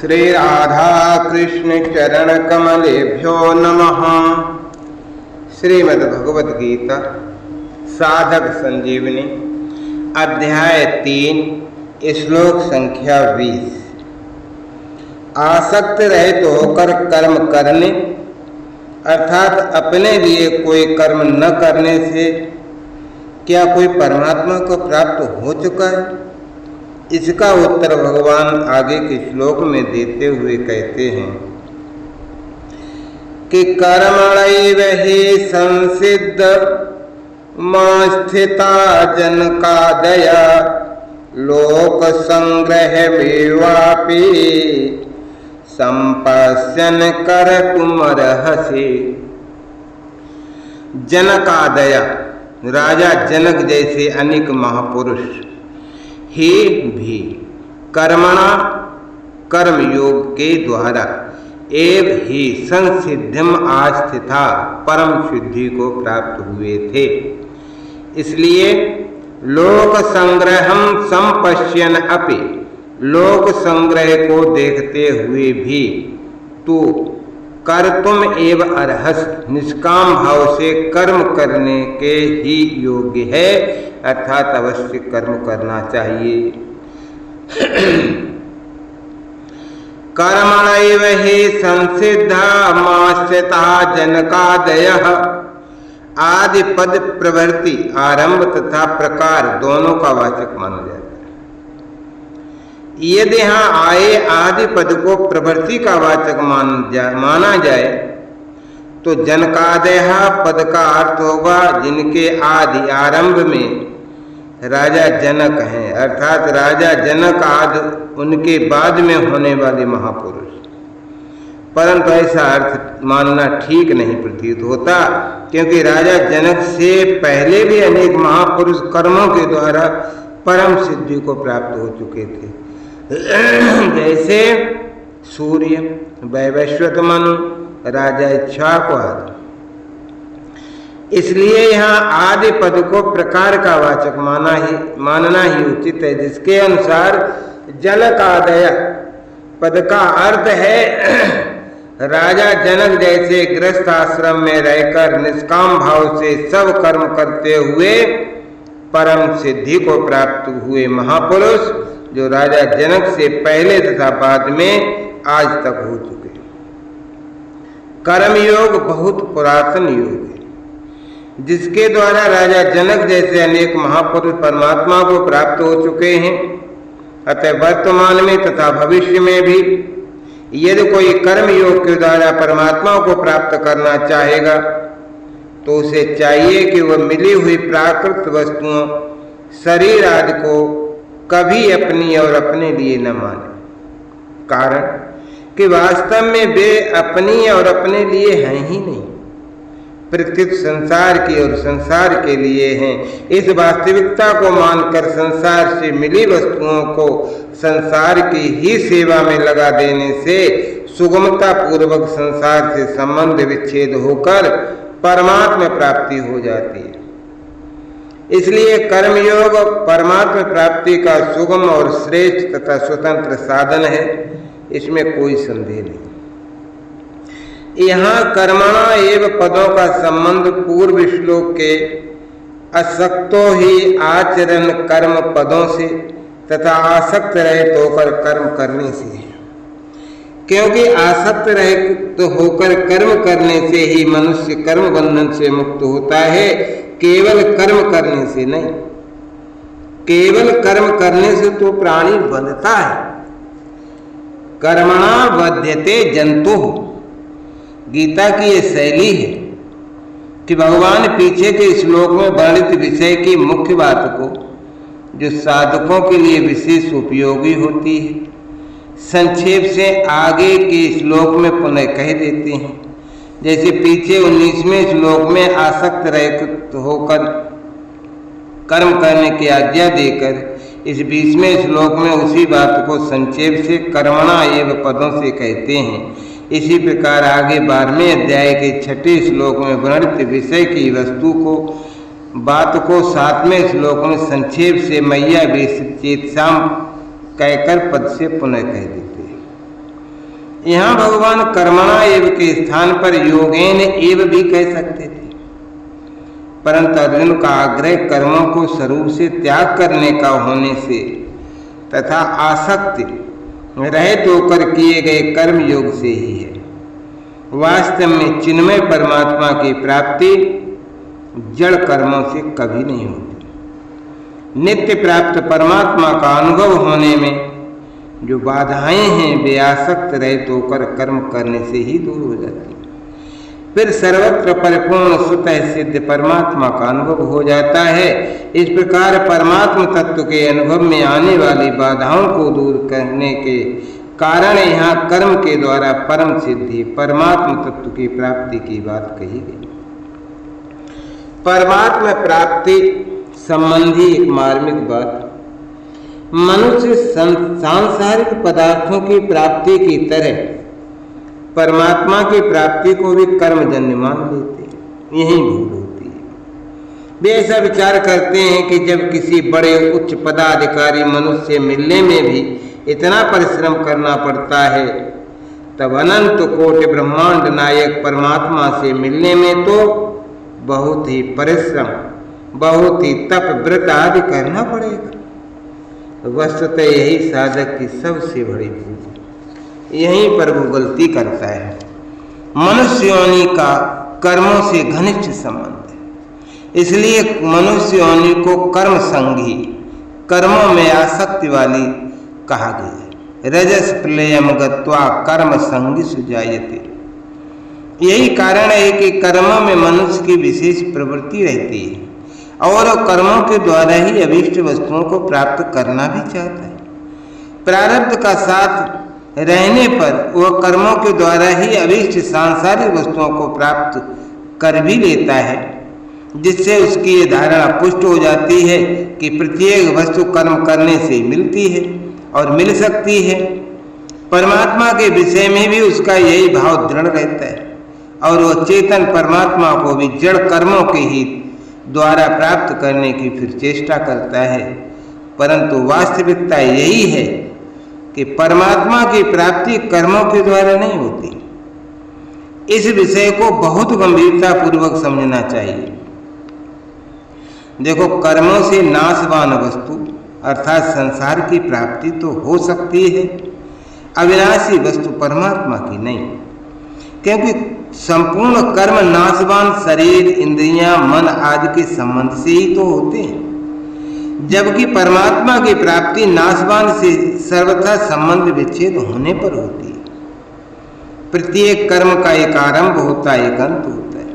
श्री राधा कृष्ण चरण कमलेभ्यो नमः। श्रीमद् भगवद गीता साधक संजीवनी अध्याय 3 श्लोक संख्या 20। आसक्त रहित होकर कर्म करने अर्थात अपने लिए कोई कर्म न करने से क्या कोई परमात्मा को प्राप्त हो चुका है? इसका उत्तर भगवान आगे के श्लोक में देते हुए कहते हैं कि कर्मणैव हि संसिद्ध स्थिता जनकादया लोक संग्रहमेवापि संपश्यन् कर्तुमर्हसि। जनकादया राजा जनक जैसे अनेक महापुरुष ही भी कर्मणा कर्मयोग के द्वारा एव ही संसिद्धिम आस्थिता परम शुद्धि को प्राप्त हुए थे। इसलिए लोक संग्रहम संपश्यन अपि लोक संग्रह को देखते हुए भी तू कर्तुम एव अर्हस निष्काम भाव से कर्म करने के ही योग्य है, अर्थात अवश्य कर्म करना चाहिए। कर्मणैव हि संसिद्धामाश्रिता जनकादयः आदि पद प्रवृत्ति आरंभ तथा प्रकार दोनों का वाचक माना जाता है। यदि यहाँ आए आदि पद को प्रवृत्ति का वाचक माना जाए तो जनकादय पद का अर्थ होगा जिनके आदि आरंभ में राजा जनक हैं, अर्थात राजा जनक आदि उनके बाद में होने वाले महापुरुष। परंतु ऐसा अर्थ मानना ठीक नहीं प्रतीत होता, क्योंकि राजा जनक से पहले भी अनेक महापुरुष कर्मों के द्वारा परम सिद्धि को प्राप्त हो चुके थे, जैसे सूर्य, वैवस्वत मनु, राजा इक्ष्वाकु आदि। इसलिए यहाँ आदि पद को प्रकार का वाचक मानना ही उचित है, जिसके अनुसार जनकादय पद का अर्थ है राजा जनक जैसे गृहस्थ आश्रम में रहकर निष्काम भाव से सब कर्म करते हुए परम सिद्धि को प्राप्त हुए महापुरुष, जो राजा जनक से पहले तथा बाद में आज तक हो चुके। कर्मयोग बहुत पुरातन योग है, जिसके द्वारा राजा जनक जैसे अनेक महापुरुष परमात्मा को प्राप्त हो चुके हैं। अतः वर्तमान में तथा भविष्य में भी यदि कोई कर्म योग के द्वारा परमात्मा को प्राप्त करना चाहेगा तो उसे चाहिए कि वह मिली हुई प्राकृत वस्तुओं शरीर आदि को कभी अपनी और अपने लिए न माने। कारण कि वास्तव में वे अपनी और अपने लिए हैं ही नहीं, प्रत्युत संसार की और संसार के लिए हैं। इस वास्तविकता को मानकर संसार से मिली वस्तुओं को संसार की ही सेवा में लगा देने से सुगमता पूर्वक संसार से संबंध विच्छेद होकर परमात्मा प्राप्ति हो जाती है। इसलिए कर्मयोग परमात्मा प्राप्ति का सुगम और श्रेष्ठ तथा स्वतंत्र साधन है, इसमें कोई संदेह नहीं। यहाँ कर्मणा एव पदों का संबंध पूर्व श्लोक के असक्तो ही आचरण कर्म पदों से तथा आसक्त रहित होकर कर्म करने से है, क्योंकि आसक्त रहित होकर कर्म करने से ही मनुष्य कर्म बंधन से मुक्त होता है, केवल कर्म करने से नहीं। केवल कर्म करने से तो प्राणी बंधता है। कर्मणा बध्यते जंतु, गीता की ये शैली है कि भगवान पीछे के श्लोक में वर्णित विषय की मुख्य बात को, जो साधकों के लिए विशेष उपयोगी होती है, संक्षेप से आगे के श्लोक में पुनः कह देते हैं। जैसे पीछे 19वें श्लोक में आसक्त रहित होकर कर्म करने की आज्ञा देकर इस 20वें श्लोक में उसी बात को संक्षेप से कर्मणा एवं पदों से कहते हैं। इसी प्रकार आगे 12वें अध्याय के 6ठे श्लोक में वर्णित विषय की वस्तु को बात को 7वें श्लोक में संक्षेप से मैया चेतसाम कहकर पद से पुनः कह देते हैं। यहाँ भगवान कर्मणा एव के स्थान पर योगेन एव भी कह सकते थे, परंतु अर्जुन का आग्रह कर्मों को स्वरूप से त्याग करने का होने से तथा आसक्ति रहित होकर किए गए कर्म योग से ही है। वास्तव में चिन्मय परमात्मा की प्राप्ति जड़ कर्मों से कभी नहीं होती। नित्य प्राप्त परमात्मा का अनुभव होने में जो बाधाएं हैं वे आसक्त रहित होकर कर्म करने से ही दूर हो जाती हैं। फिर सर्वत्र परिपूर्ण स्वतः सिद्ध परमात्मा का अनुभव हो जाता है। इस प्रकार परमात्म तत्व के अनुभव में आने वाली बाधाओं को दूर करने के कारण यहाँ कर्म के द्वारा परम सिद्धि परमात्म तत्व की प्राप्ति की बात कही गई। परमात्मा प्राप्ति संबंधी एक मार्मिक बात, मनुष्य सांसारिक पदार्थों की प्राप्ति की तरह परमात्मा की प्राप्ति को भी कर्मजन्य मान लेते हैं। यही भूल होती है। वे ऐसा विचार करते हैं कि जब किसी बड़े उच्च पदाधिकारी मनुष्य से मिलने में भी इतना परिश्रम करना पड़ता है, तब अनंत कोटि ब्रह्मांड नायक परमात्मा से मिलने में तो बहुत ही परिश्रम, बहुत ही तप व्रत आदि करना पड़ेगा। वस्तुतः यही साधक की सबसे बड़ी भूल है। यहीं पर वो गलती करता है। मनुष्य योनि का कर्मों से घनिष्ठ संबंध है, इसलिए मनुष्य योनि को कर्म संगी, कर्मों में आसक्ति वाली कहा गया है। रजस प्रलयम गत्वा कर्म संगी सुजायते। यही कारण है कि कर्मों में मनुष्य की विशेष प्रवृत्ति रहती है और कर्मों के द्वारा ही अभीष्ट वस्तुओं को प्राप्त करना भी चाहता है। प्रारब्ध का साथ रहने पर वह कर्मों के द्वारा ही अभीष्ट सांसारिक वस्तुओं को प्राप्त कर भी लेता है, जिससे उसकी ये धारणा पुष्ट हो जाती है कि प्रत्येक वस्तु कर्म करने से मिलती है और मिल सकती है। परमात्मा के विषय में भी उसका यही भाव दृढ़ रहता है और वह चेतन परमात्मा को भी जड़ कर्मों के ही द्वारा प्राप्त करने की फिर चेष्टा करता है। परंतु वास्तविकता यही है कि परमात्मा की प्राप्ति कर्मों के द्वारा नहीं होती। इस विषय को बहुत गंभीरता पूर्वक समझना चाहिए। देखो, कर्मों से नाशवान वस्तु अर्थात संसार की प्राप्ति तो हो सकती है, अविनाशी वस्तु परमात्मा की नहीं, क्योंकि संपूर्ण कर्म नाशवान शरीर, इंद्रियां, मन आदि के संबंध से ही तो होते हैं, जबकि परमात्मा की प्राप्ति नाशवान से सर्वथा संबंध विच्छेद होने पर होती है। प्रत्येक कर्म का एक आरंभ होता है, एक अंत होता है।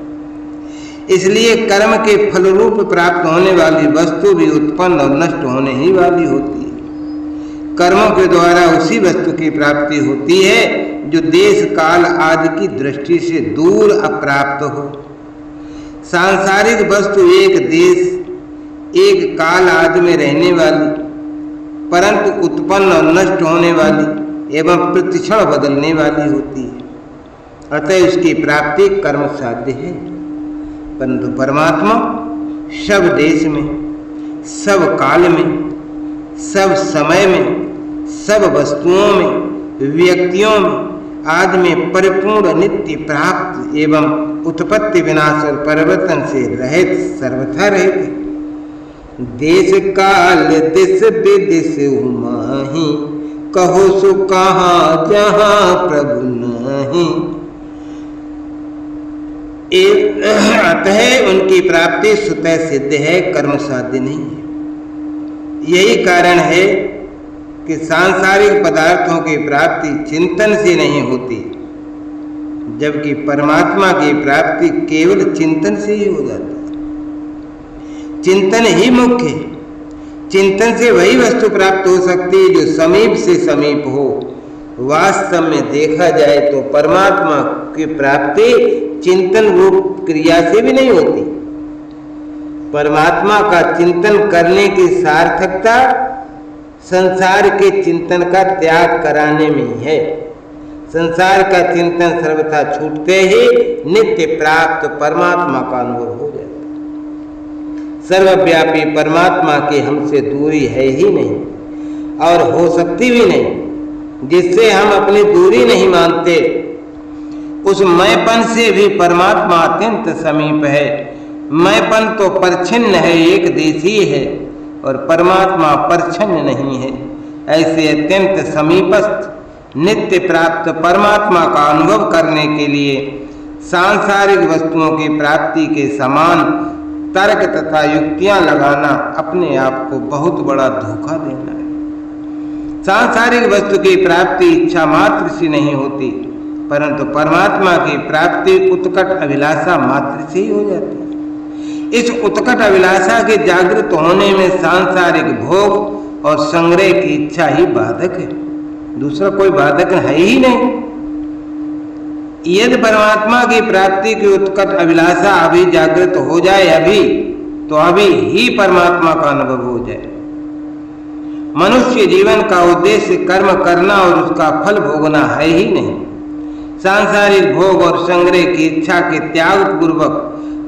इसलिए कर्म के फल रूप प्राप्त होने वाली वस्तु भी उत्पन्न और नष्ट होने ही वाली होती है। कर्मों के द्वारा उसी वस्तु की प्राप्ति होती है जो देश काल आदि की दृष्टि से दूर अप्राप्त हो। सांसारिक वस्तु एक देश एक काल आदि में रहने वाली, परंतु उत्पन्न और नष्ट होने वाली एवं प्रतिक्षण बदलने वाली होती है। अतः उसकी प्राप्ति कर्म साध्य है। परंतु परमात्मा सब देश में, सब काल में, सब समय में, सब वस्तुओं में, व्यक्तियों में आदि में परिपूर्ण नित्य प्राप्त एवं उत्पत्ति विनाश और परिवर्तन से रहित सर्वथा रहित। देश काल दिस विदिश माही, कहो सो कहाँ जहाँ प्रभु नहीं। अतः उनकी प्राप्ति स्वतः सिद्ध है, कर्म साध्य नहीं है। यही कारण है कि सांसारिक पदार्थों की प्राप्ति चिंतन से नहीं होती, जबकि परमात्मा की प्राप्ति केवल चिंतन से ही हो जाती है। चिंतन ही मुख्य है। चिंतन से वही वस्तु प्राप्त हो सकती है जो समीप से समीप हो। वास्तव में देखा जाए तो परमात्मा की प्राप्ति चिंतन रूप क्रिया से भी नहीं होती। परमात्मा का चिंतन करने की सार्थकता संसार के चिंतन का त्याग कराने में है। संसार का चिंतन सर्वथा छूटते ही नित्य प्राप्त परमात्मा का अनुभव हो जाता है। सर्वव्यापी परमात्मा की हमसे दूरी है ही नहीं और हो सकती भी नहीं। जिससे हम अपनी दूरी नहीं मानते, उस मैंपन से भी परमात्मा अत्यंत समीप है। मैंपन तो परछिन्न है, एक देशी है, और परमात्मा परछन्न नहीं है। ऐसे अत्यंत समीपस्थ नित्य प्राप्त परमात्मा का अनुभव करने के लिए सांसारिक वस्तुओं की प्राप्ति के समान तर्क तथा युक्तियां लगाना अपने आप को बहुत बड़ा धोखा देना है। सांसारिक वस्तु की प्राप्ति इच्छा मात्र से नहीं होती, परंतु परमात्मा की प्राप्ति उत्कट अभिलाषा मात्र से ही हो जाती है। इस उत्कट अभिलाषा के जागृत होने में सांसारिक भोग और संग्रह की इच्छा ही बाधक है, दूसरा कोई बाधक है ही नहीं। यदि परमात्मा की प्राप्ति की उत्कट अभिलाषा अभी जागृत हो जाए अभी, तो अभी ही परमात्मा का अनुभव हो जाए। मनुष्य जीवन का उद्देश्य कर्म करना और उसका फल भोगना है ही नहीं। सांसारिक भोग और संग्रह की इच्छा के त्याग पूर्वक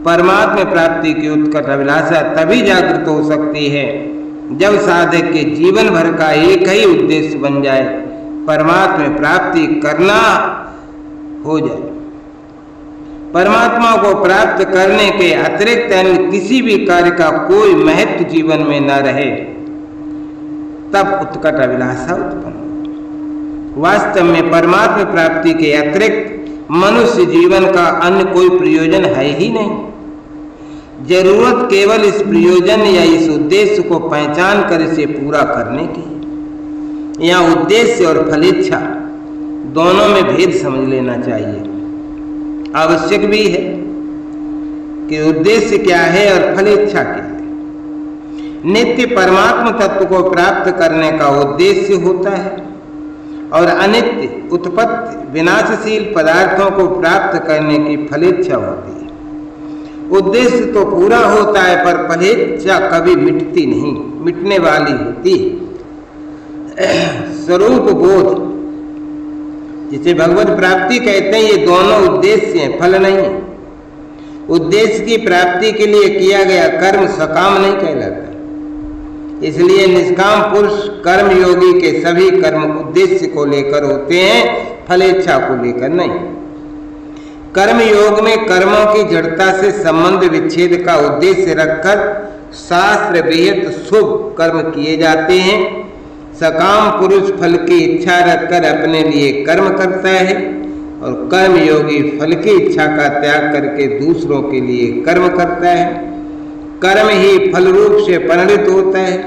परमात्मा प्राप्ति की उत्कट अभिलाषा तभी जागृत हो सकती है जब साधक के जीवन भर का एक ही उद्देश्य बन जाए, परमात्मा प्राप्ति करना हो जाए। परमात्मा को प्राप्त करने के अतिरिक्त अन्य किसी भी कार्य का कोई महत्व जीवन में न रहे, तब उत्कट अभिलाषा उत्पन्न हो। वास्तव में परमात्मा प्राप्ति के अतिरिक्त मनुष्य जीवन का अन्य कोई प्रयोजन है ही नहीं। जरूरत केवल इस प्रयोजन या इस उद्देश्य को पहचान कर इसे पूरा करने की। यहाँ उद्देश्य और फलेच्छा दोनों में भेद समझ लेना चाहिए। आवश्यक भी है कि उद्देश्य क्या है और फलेच्छा क्या है। नित्य परमात्मा तत्व को प्राप्त करने का उद्देश्य होता है और अनित्य उत्पत्ति विनाशशील पदार्थों को प्राप्त करने की फलेच्छा होती है। उद्देश्य तो पूरा होता है पर फलेच्छा कभी मिटती नहीं, मिटने वाली होती है। स्वरूप बोध जिसे भगवत प्राप्ति कहते हैं, ये दोनों उद्देश्य हैं, फल नहीं है। उद्देश्य की प्राप्ति के लिए किया गया कर्म सकाम नहीं कहलाता, इसलिए निष्काम पुरुष कर्म योगी के सभी कर्म उद्देश्य को लेकर होते हैं, फलेच्छा को लेकर नहीं। कर्म योग में कर्मों की जड़ता से संबंध विच्छेद का उद्देश्य रखकर शास्त्र विहित शुभ कर्म किए जाते हैं। सकाम पुरुष फल की इच्छा रखकर अपने लिए कर्म करता है और कर्म योगी फल की इच्छा का त्याग करके दूसरों के लिए कर्म करता है। कर्म ही फल रूप से परिणित होता है,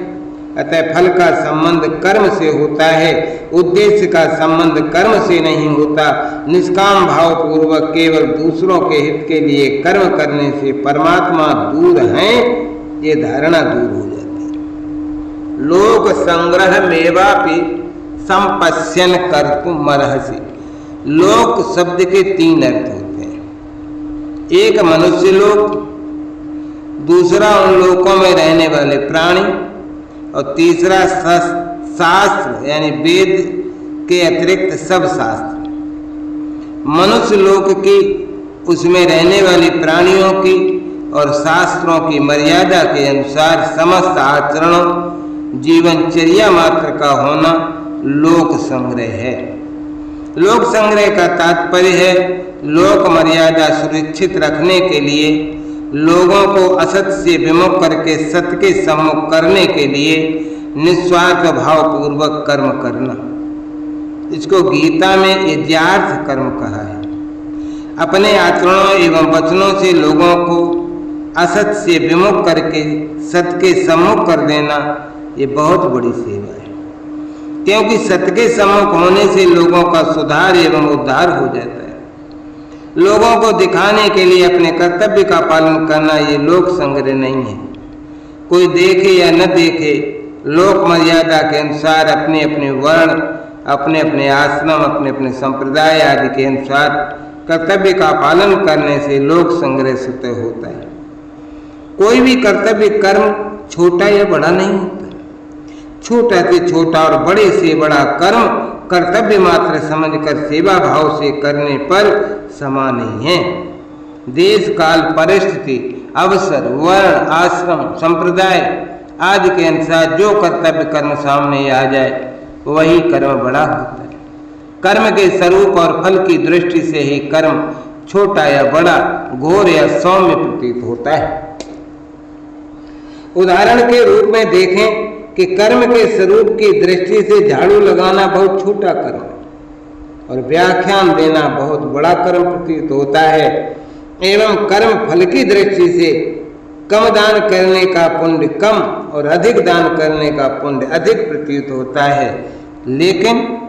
अतः फल का संबंध कर्म से होता है, उद्देश्य का संबंध कर्म से नहीं होता। निष्काम भाव पूर्वक केवल दूसरों के हित के लिए कर्म करने से परमात्मा दूर है, ये धारणा दूर हो जाती है। लोक संग्रह मेवापि संपश्यन कर्तुम अर्हसि। लोक शब्द के तीन अर्थ होते हैं, एक मनुष्य लोक, दूसरा उन लोकों में रहने वाले प्राणी, और तीसरा शास्त्र यानी वेद के अतिरिक्त सब शास्त्र। मनुष्य लोक की, उसमें रहने वाली प्राणियों की और शास्त्रों की मर्यादा के अनुसार समस्त आचरणों जीवनचर्या मात्र का होना लोक संग्रह है। लोक संग्रह का तात्पर्य है लोक मर्यादा सुरक्षित रखने के लिए लोगों को असत से विमुख करके सत्य के सम्मुख करने के लिए निस्वार्थ भाव पूर्वक कर्म करना। इसको गीता में यज्ञार्थ कर्म कहा है। अपने आचरणों एवं वचनों से लोगों को असत से विमुख करके सत्य के सम्मुख कर देना, ये बहुत बड़ी सेवा है, क्योंकि सत्य के सम्मुख होने से लोगों का सुधार एवं उद्धार हो जाता है। लोगों को दिखाने के लिए अपने कर्तव्य का पालन करना ये लोक संग्रह नहीं है। कोई देखे या न देखे, लोक मर्यादा के अनुसार अपने अपने वर्ण, अपने अपने आश्रम, अपने अपने संप्रदाय आदि के अनुसार कर्तव्य का पालन करने से लोक संग्रह स्वतः होता है। कोई भी कर्तव्य कर्म छोटा या बड़ा नहीं होता। छोटा से छोटा और बड़े से बड़ा कर्म कर्तव्य मात्र समझकर सेवा भाव से करने पर समान नहीं है। देश काल परिस्थिति अवसर वर्ण आश्रम संप्रदाय आदि के अनुसार जो कर्तव्य कर्म सामने आ जाए वही कर्म बड़ा होता है। कर्म के स्वरूप और फल की दृष्टि से ही कर्म छोटा या बड़ा, घोर या सौम्य प्रतीत होता है। उदाहरण के रूप में देखें कि कर्म के स्वरूप की दृष्टि से झाड़ू लगाना बहुत छोटा कर्म है और व्याख्यान देना बहुत बड़ा कर्म प्रतीत होता है, एवं कर्म फल की दृष्टि से कम दान करने का पुण्य कम और अधिक दान करने का पुण्य अधिक प्रतीत होता है। लेकिन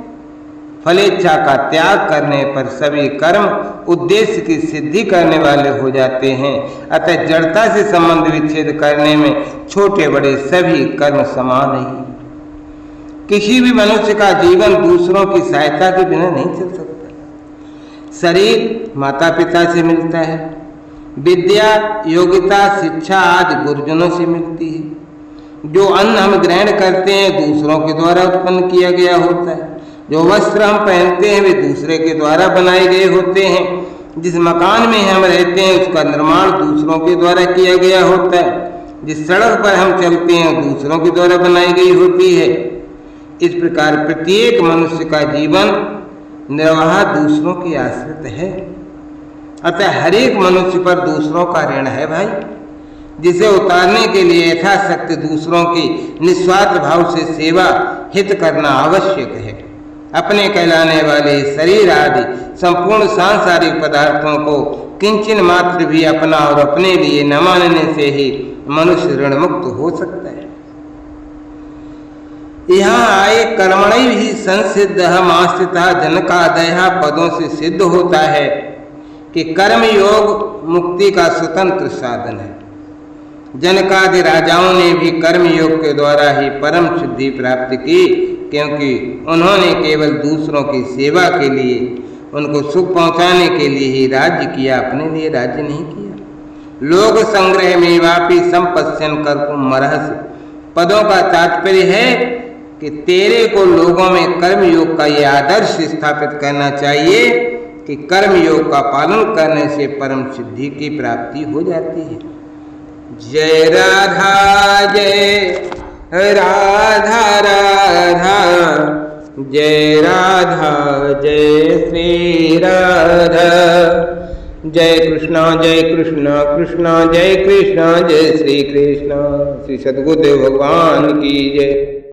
फलेच्छा का त्याग करने पर सभी कर्म उद्देश्य की सिद्धि करने वाले हो जाते हैं। अतः जड़ता से संबंध विच्छेद करने में छोटे बड़े सभी कर्म समान ही। किसी भी मनुष्य का जीवन दूसरों की सहायता के बिना नहीं चल सकता। शरीर माता पिता से मिलता है, विद्या योग्यता शिक्षा आदि गुरुजनों से मिलती है। जो अन्न हम ग्रहण करते हैं दूसरों के द्वारा उत्पन्न किया गया होता है। जो वस्त्र हम पहनते हैं वे दूसरे के द्वारा बनाए गए होते हैं। जिस मकान में हम रहते हैं उसका निर्माण दूसरों के द्वारा किया गया होता है। जिस सड़क पर हम चलते हैं दूसरों के द्वारा बनाई गई होती है। इस प्रकार प्रत्येक मनुष्य का जीवन निर्वाह दूसरों की आश्रित है। अतः हर एक मनुष्य पर दूसरों का ऋण है भाई, जिसे उतारने के लिए यथाशक्ति दूसरों की निस्वार्थ भाव से सेवा हित करना आवश्यक है। अपने कहलाने वाले शरीर आदि संपूर्ण सांसारिक पदार्थों को किंचन मात्र भी अपना और अपने लिए न मानने से ही मनुष्य ऋण मुक्त हो सकता है। यहाँ आए कर्मणि ही संसिद्ध आस्थिता जनकादय पदों से सिद्ध होता है कि कर्म योग मुक्ति का स्वतंत्र साधन है। जनकादि राजाओं ने भी कर्म योग के द्वारा ही परम सिद्धि प्राप्त की, क्योंकि उन्होंने केवल दूसरों की सेवा के लिए, उनको सुख पहुंचाने के लिए ही राज्य किया, अपने लिए राज्य नहीं किया। लोक संग्रह में वापी संपश्यन कर्तुम मरहस पदों का तात्पर्य है कि तेरे को लोगों में कर्म योग का ये आदर्श स्थापित करना चाहिए कि कर्म योग का पालन करने से परम सिद्धि की प्राप्ति हो जाती है। जय राधा जय राधा राधा, जय राधा जय श्री राधा। जय कृष्णा कृष्णा जय कृष्णा जय श्री कृष्णा। श्री सद्गुरुदेव भगवान की जय।